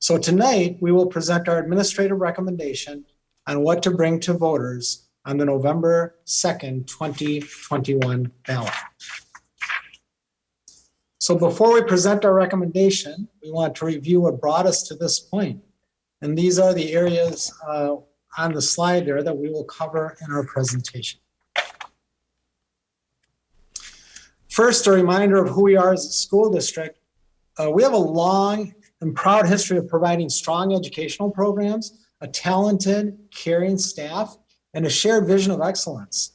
So tonight, we will present our administrative recommendation on what to bring to voters on the November 2nd, 2021 ballot. So before we present our recommendation, we want to review what brought us to this point. And these are the areas on the slide there that we will cover in our presentation. First, a reminder of who we are as a school district. We have a long and proud history of providing strong educational programs, a talented, caring staff, and a shared vision of excellence.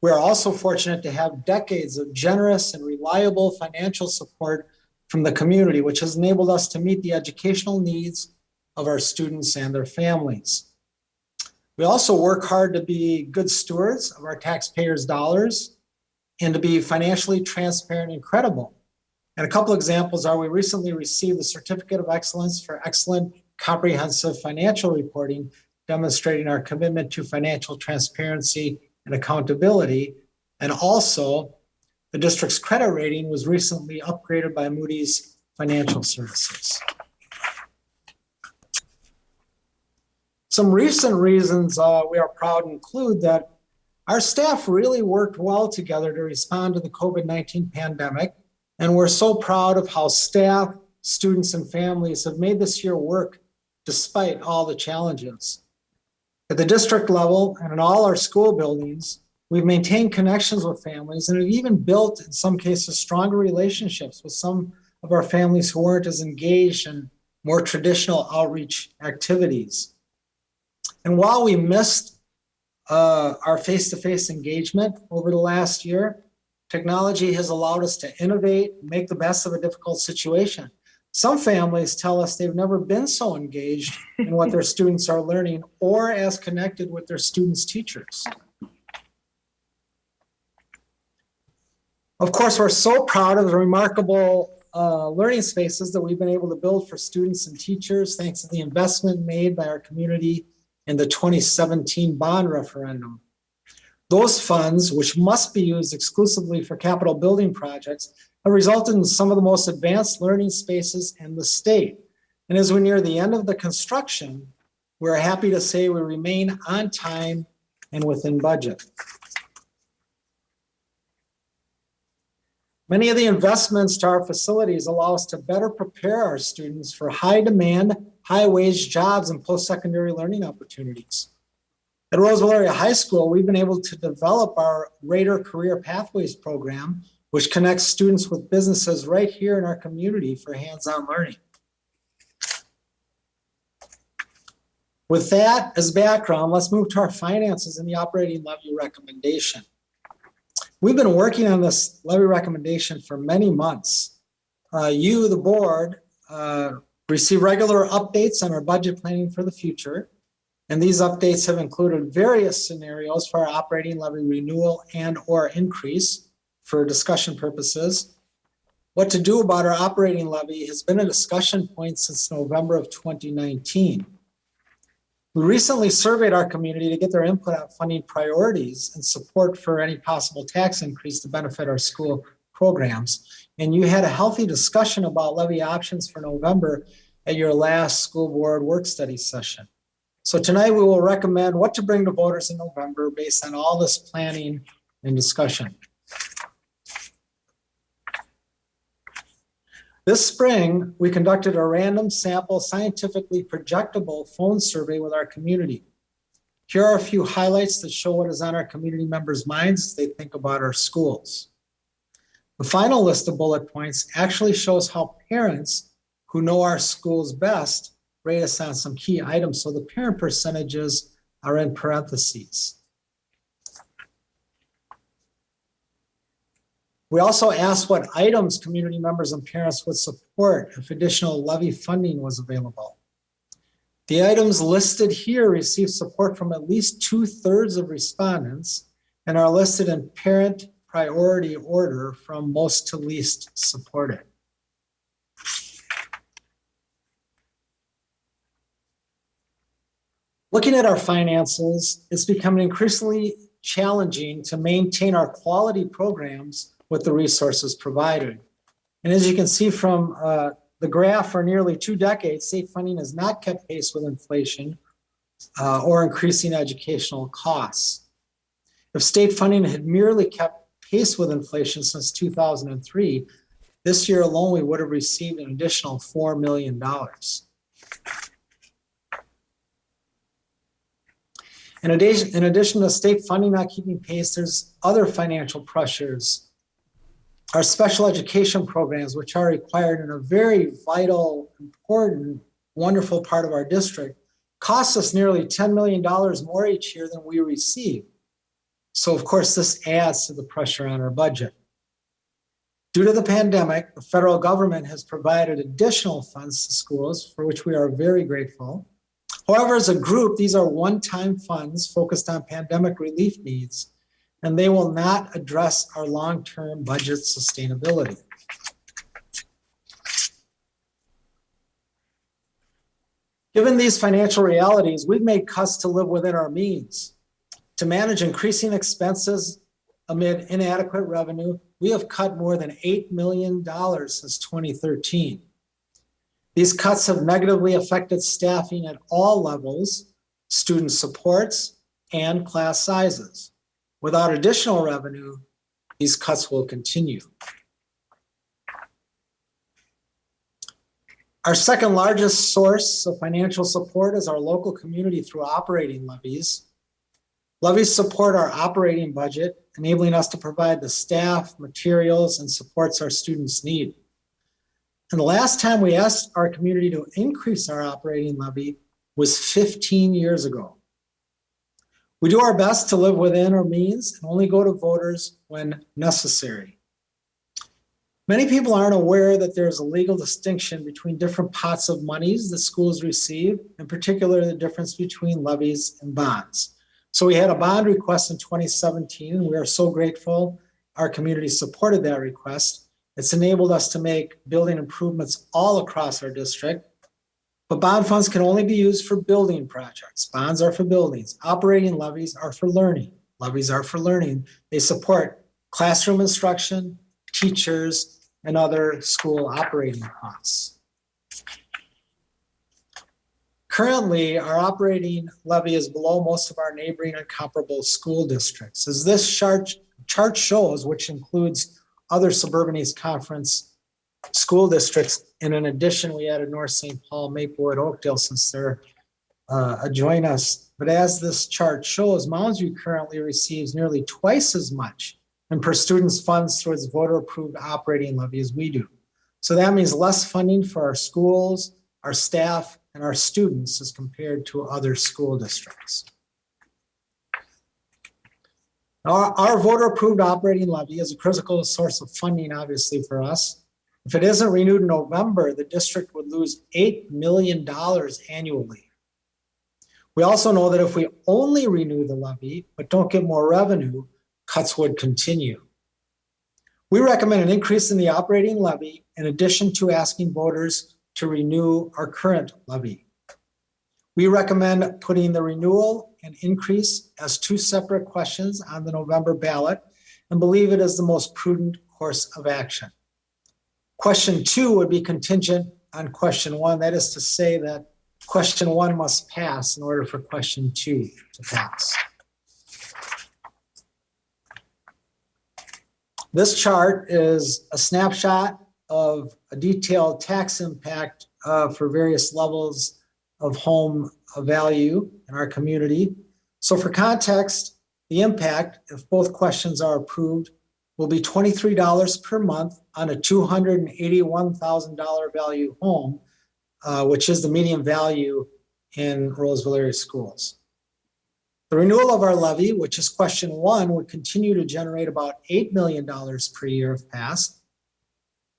We are also fortunate to have decades of generous and reliable financial support from the community, which has enabled us to meet the educational needs of our students and their families. We also work hard to be good stewards of our taxpayers' dollars and to be financially transparent and credible. And a couple examples are we recently received the Certificate of Excellence for Excellent Comprehensive Financial Reporting, demonstrating our commitment to financial transparency and accountability. And also, the district's credit rating was recently upgraded by Moody's Financial Services. Some recent reasons we are proud include that our staff really worked well together to respond to the COVID-19 pandemic. And we're so proud of how staff, students, and families have made this year work despite all the challenges. At the district level and in all our school buildings, we've maintained connections with families and have even built, in some cases, stronger relationships with some of our families who weren't as engaged in more traditional outreach activities. And while we missed our face-to-face engagement over the last year, technology has allowed us to innovate and make the best of a difficult situation. Some families tell us they've never been so engaged in what their students are learning or as connected with their students' teachers. Of course, we're so proud of the remarkable learning spaces that we've been able to build for students and teachers thanks to the investment made by our community in the 2017 bond referendum. Those funds, which must be used exclusively for capital building projects, have resulted in some of the most advanced learning spaces in the state. And as we near the end of the construction, we're happy to say we remain on time and within budget. Many of the investments to our facilities allow us to better prepare our students for high demand, high wage jobs and post-secondary learning opportunities. At Roseville Area High School, we've been able to develop our Raider Career Pathways program, which connects students with businesses right here in our community for hands-on learning. With that as background, let's move to our finances and the operating levy recommendation. We've been working on this levy recommendation for many months. You, the board, receive regular updates on our budget planning for the future. And these updates have included various scenarios for our operating levy renewal and or increase for discussion purposes. What to do about our operating levy has been a discussion point since November of 2019. We recently surveyed our community to get their input on funding priorities and support for any possible tax increase to benefit our school programs. And you had a healthy discussion about levy options for November at your last school board work study session. So tonight we will recommend what to bring to voters in November based on all this planning and discussion. This spring, we conducted a random sample scientifically projectable phone survey with our community. Here are a few highlights that show what is on our community members' minds as they think about our schools. The final list of bullet points actually shows how parents who know our schools best rate us on some key items. So the parent percentages are in parentheses. We also asked what items community members and parents would support if additional levy funding was available. The items listed here receive support from at least 2/3 of respondents and are listed in parent priority order from most to least supported. Looking at our finances, it's becoming increasingly challenging to maintain our quality programs with the resources provided. And as you can see from the graph for nearly 2 decades, state funding has not kept pace with inflation or increasing educational costs. If state funding had merely kept pace with inflation since 2003, this year alone, we would have received an additional $4 million. In addition to state funding not keeping pace, there's other financial pressures. Our special education programs, which are required in a very vital, important, wonderful part of our district, cost us nearly $10 million more each year than we receive. So of course, this adds to the pressure on our budget. Due to the pandemic, the federal government has provided additional funds to schools, for which we are very grateful. However, as a group, these are one-time funds focused on pandemic relief needs, and they will not address our long-term budget sustainability. Given these financial realities, we've made cuts to live within our means. To manage increasing expenses amid inadequate revenue, we have cut more than $8 million since 2013. These cuts have negatively affected staffing at all levels, student supports, and class sizes. Without additional revenue, these cuts will continue. Our second largest source of financial support is our local community through operating levies. Levies support our operating budget, enabling us to provide the staff, materials, and supports our students need. And the last time we asked our community to increase our operating levy was 15 years ago. We do our best to live within our means and only go to voters when necessary. Many people aren't aware that there's a legal distinction between different pots of monies that schools receive, in particular the difference between levies and bonds. So we had a bond request in 2017, and we are so grateful our community supported that request. It's enabled us to make building improvements all across our district. But bond funds can only be used for building projects. Bonds are for buildings. Operating levies are for learning. Levies are for learning. They support classroom instruction, teachers, and other school operating costs. Currently, our operating levy is below most of our neighboring and comparable school districts. As this chart shows, which includes other suburban East Conference school districts, and in addition, we added North St. Paul, Maplewood, Oakdale, since they're adjoin us. But as this chart shows, Mounds View currently receives nearly twice as much in per student's funds towards voter-approved operating levy as we do. So that means less funding for our schools, our staff, and our students as compared to other school districts. Our voter-approved operating levy is a critical source of funding, obviously, for us. If it isn't renewed in November, the district would lose $8 million annually. We also know that if we only renew the levy, but don't get more revenue, cuts would continue. We recommend an increase in the operating levy in addition to asking voters to renew our current levy. We recommend putting the renewal and increase as two separate questions on the November ballot and believe it is the most prudent course of action. Question 2 would be contingent on question 1. That is to say that question 1 must pass in order for question 2 to pass. This chart is a snapshot of a detailed tax impact for various levels of home value in our community. So for context, the impact, if both questions are approved, will be $23 per month on a $281,000 value home, which is the median value in Roseville Area Schools. The renewal of our levy, which is question 1, would continue to generate about $8 million per year if passed.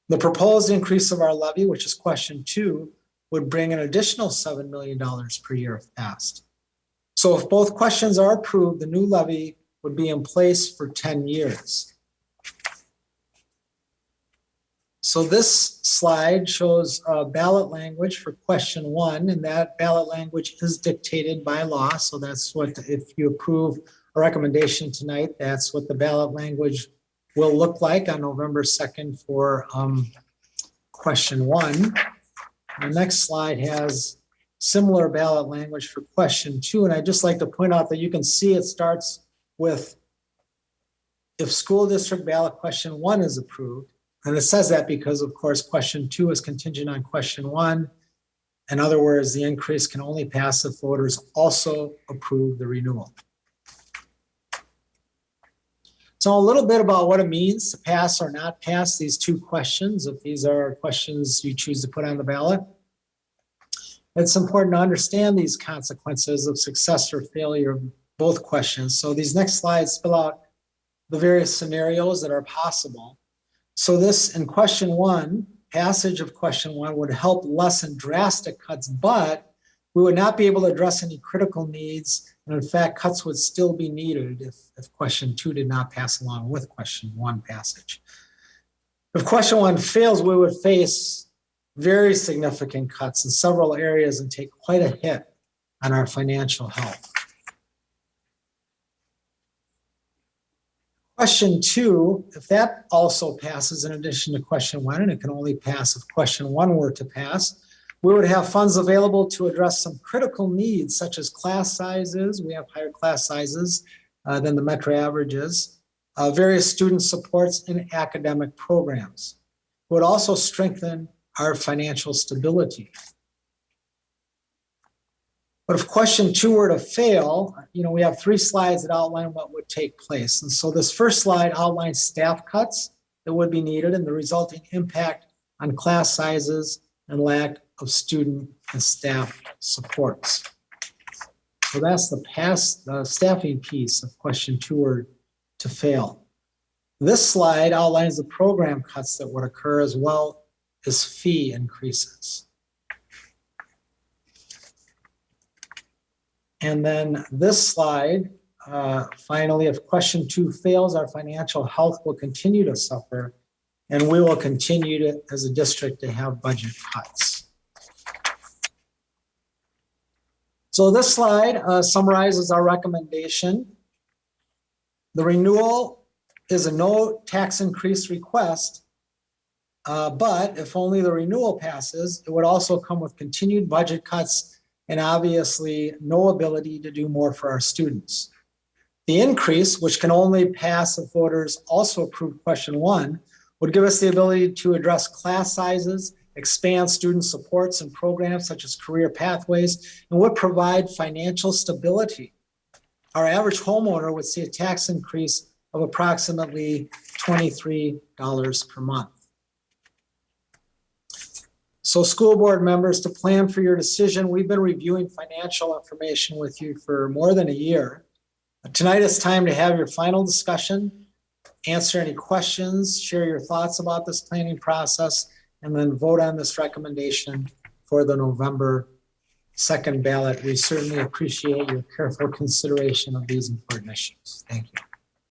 The proposed increase of our levy, which is question 2, would bring an additional $7 million per year if passed. So if both questions are approved, the new levy would be in place for 10 years. So this slide shows ballot language for question 1, and that ballot language is dictated by law. So that's what, if you approve a recommendation tonight, that's what the ballot language will look like on November 2nd for question 1. The next slide has similar ballot language for question 2. And I'd just like to point out that you can see it starts with if school district ballot question 1 is approved. And it says that because, of course, question 2 is contingent on question 1. In other words, the increase can only pass if voters also approve the renewal. So a little bit about what it means to pass or not pass these 2 questions, if these are questions you choose to put on the ballot. It's important to understand these consequences of success or failure of both questions. So these next slides spell out the various scenarios that are possible. So this, in question 1, passage of question 1 would help lessen drastic cuts, but we would not be able to address any critical needs. And in fact, cuts would still be needed if question 2 did not pass along with question 1 passage. If question 1 fails, we would face very significant cuts in several areas and take quite a hit on our financial health. Question 2, if that also passes in addition to question 1, and it can only pass if question 1 were to pass, we would have funds available to address some critical needs such as class sizes. We have higher class sizes than the metro averages, various student supports and academic programs. It would also strengthen our financial stability. But if question 2 were to fail, we have 3 slides that outline what would take place. And so this first slide outlines staff cuts that would be needed and the resulting impact on class sizes and lack of student and staff supports. So that's the staffing piece of question 2 were to fail. This slide outlines the program cuts that would occur as well as fee increases. And then this slide, finally, if question 2 fails, our financial health will continue to suffer, and we will continue to, as a district, to have budget cuts. So this slide summarizes our recommendation. The renewal is a no tax increase request, but if only the renewal passes, it would also come with continued budget cuts and obviously no ability to do more for our students. The increase, which can only pass if voters also approve question 1, would give us the ability to address class sizes, expand student supports and programs such as career pathways, and would provide financial stability. Our average homeowner would see a tax increase of approximately $23 per month. So school board members, to plan for your decision, we've been reviewing financial information with you for more than a year. Tonight it's time to have your final discussion, answer any questions, share your thoughts about this planning process, and then vote on this recommendation for the November 2nd ballot. We certainly appreciate your careful consideration of these important issues. Thank you.